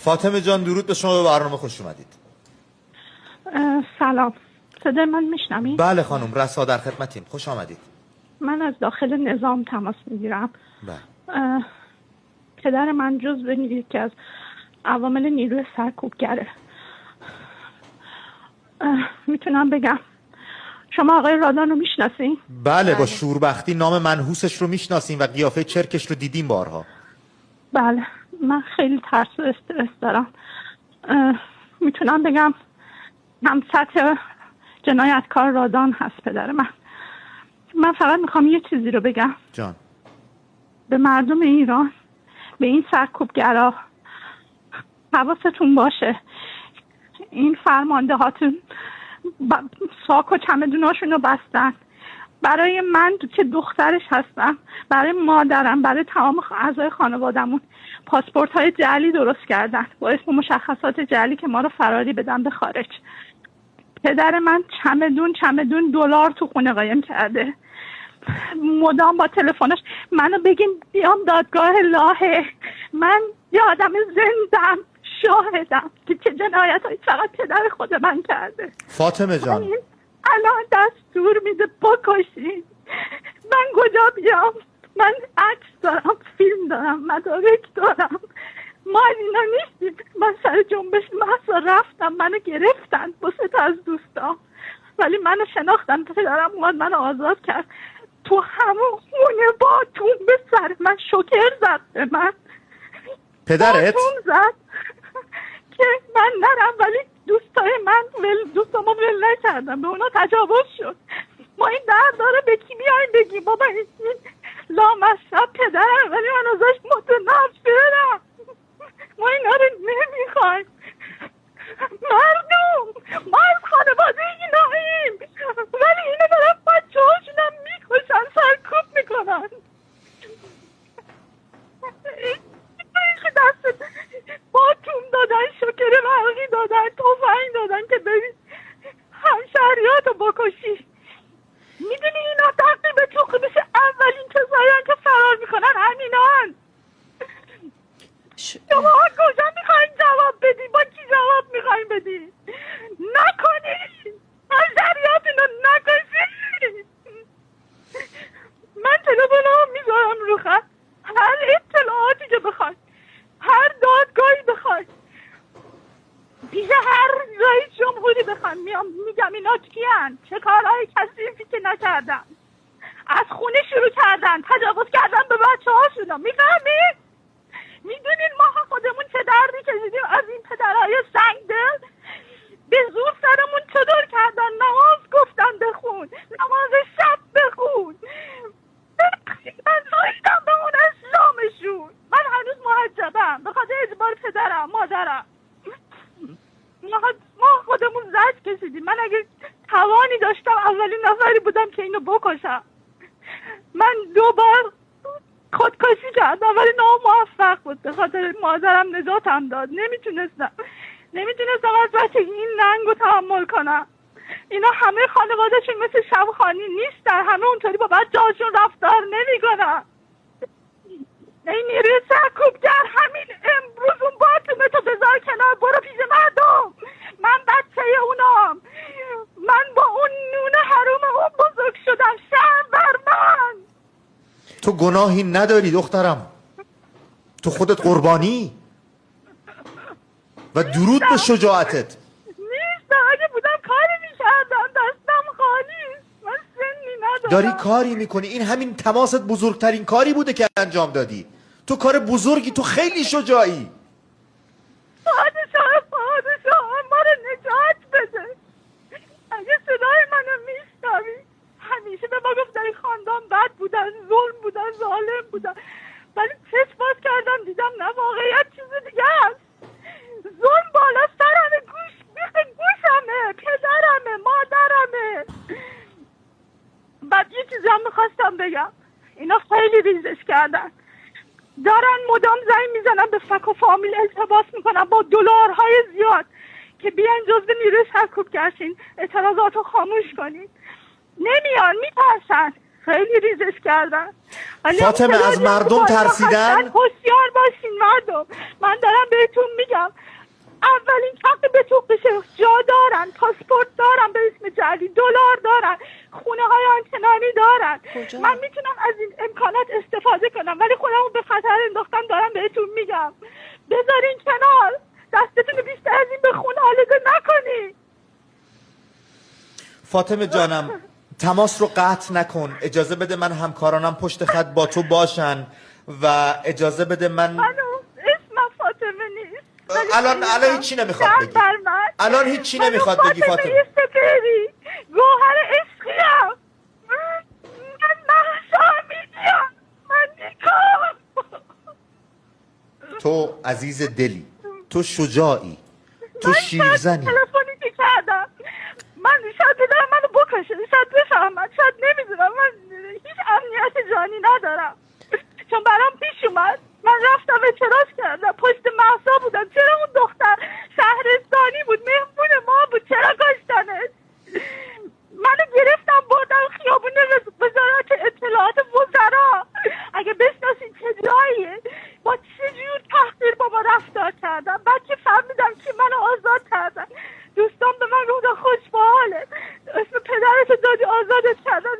فاطمه جان درود به شما، به برنامه خوش اومدید. سلام، صدای من میشنوید؟ بله خانم، رسا در خدمتیم، خوش آمدید. من از داخل نظام تماس میگیرم. بله. پدر من جزو یکی از عوامل نیروی سرکوبگره. میتونم بگم شما آقای رادان رو میشناسین؟ بله، با شوربختی نام منحوسش رو میشناسیم و قیافه چرکش رو دیدیم بارها. بله، من خیلی ترس و استرس دارم. میتونم بگم هم سطح جنایتکار رادان هست پدر من. من فقط میخوام یه چیزی رو بگم جان. به مردم ایران، به این سرکوبگرا حواستون باشه. این فرمانده هاتون ساک و چمدوناشون رو بستن. برای من که دخترش هستم، برای مادرم، برای تمام اعضای خانوادمون پاسپورت های جعلی درست کردن با اسم مشخصات جعلی که ما رو فراری بدن به خارج. پدر من چمدون دلار تو خونه قایم کرده. مدام با تلفنش منو بگین بیام دادگاه لاهه. من یه آدم زندم، شاهدم که چه جنایت های فقط پدر خود من کرده. فاطمه جان، الان دستور میده بکشین. من کجا بیام؟ من عکس دارم، فیلم دارم، مدارک دارم. ما اینا نیستیم. من سر جنبش محض رفتم، منو گرفتن با 3 از دوستان، ولی منو شناختن. پدرم اومد منو آزاد کرد. تو همون خونه باتون به سر من شوکر زد به من. پدرت؟ باتون زد که من نرم، ولی دوستامو ول نکردم، به اونا تجاوز شد. ما این درد داره به کی بیایم بگیم بابا این لامصب پدرم، ولی من ازش متنفرم. ما اینا رو نمیخوایم. ما از خانواده ایناییم، ولی اینو دارن بچه هاشونم میکشن، سرکوب میکنن. این دست باتون دادن، شکر برقی دادن، توفنگ دادن که ببین همشهریاتو بکشی. میدونی اینا تقریبا تو خودش اولین کسایی که فرار میکنن همینان. شما کجا میخواین جواب بدی؟ با کی جواب میخواین بدی؟ نکنید، همشهریاتون رو نکشید. من تلفنم میذارم رو خط، هر اطلاعاتی که بخواید، هر دادگاهی بخواید، پیش هر رئیس جمهوری بخواید، میگم اینا کیان، چه کارهای کثیفی که نکردن. از خونه شروع کردن، تجاوز کردن به بچه هاشون. میفهمید؟ میدونین ما خودمون چه دردی کشیدیم از این پدرهای سنگدل؟ به زور سرمون چادر کردن، نماز گفتن بخون، نماز شب بخون. من زایدم به اون اسلامشون. من هنوز محجبم به خاطر اجبار پدرم، مادرم. ما خودمون زجر کشیدیم. من اگه توانی داشتم اولین نفری بودم که اینو بکشم. من 2 بار خودکشی کردم ولی ناموفق بود. به خاطر مادرم نجاتم داد. نمیتونستم از بچه این ننگو تحمل کنم. اینا همه خانوادهشون مثل شبخانی نیستن، همه اونطوری با بچه هاشون رفتار نمی کنن. این نیروی سرکوبگر همین امروز اون باتومه تو بذار کنار، برو پیش مردم. من بچه اونام، من با اون نون حروم اون بزرگ شدم. شرم بر من. تو گناهی نداری دخترم، تو خودت قربانی و درود به شجاعتت. نیست، اگه بودم کاری میکردم، دستم خالی، من سنی ندارم. داری کاری میکنی، این همین تماست بزرگترین کاری بوده که انجام دادی. تو کار بزرگی، تو خیلی شجاعی. پادشاه ما رو نجات بده. اگه صدای منو میشنوی، همیشه به ما گفتن این خاندان بد بودن، ظلم بودن، ظالم بودن، ولی چشم باز کردم دیدم نه، واقعیت چیز دیگه است. ظلم بالا سرمه، گوشمه، پدرمه، مادرمه. بعد یه چیزی هم میخواستم بگم، اینا خیلی ریزش کردن، دارن مدام زنگ میزنن به فک و فامیل، التباس میکنن با دلارهای زیاد که بیاین جزو نیروی سرکوبگرشین، اعتراضات رو خاموش کنین. نمیان، میترسن، خیلی ریزش کردن. فاطمه از مردم ترسیدن؟ هوشیار باشین مردم. من دارم بهتون میگم بهتون میگم بذارین کنار، دستتون رو بیشتر از این به خون آلوده نکنی. فاطمه جانم تماس رو قطع نکن، اجازه بده من همکارانم پشت خط با تو باشن و اجازه بده منو اسمم فاطمه نیست. الان هیچی نمیخواد بگی، الان هیچی نمیخواد بگی فاطمه. فاطمه سپهری گوهر عشقیم، من مهسا امیدیم، من نیکام. تو عزیز دلی، تو شجاعی، تو شیرزنی. تلفنی که کردم من شاید بدارم منو بکشه، شاید بفهمد، شاید نمیدونم، من هیچ امنیت جانی ندارم چون برام پیش اومد. من رفتم اعتراض کردم، پشت مهسا بودم، چرا اون دختر شهرستانی بود، مهمون ما بود، چرا کشتنش؟ منو گرفتم بردم خیابون وزارت اطلاعات وزرا. اگه بشناسید چه جاییه، با چه جور تحقیر با ما رفتار کردن. بعد که فهمیدم که منو آزاد کردن، دوستان به من گفتن خوشباله، اسم پدرت دادی آزادت کردن،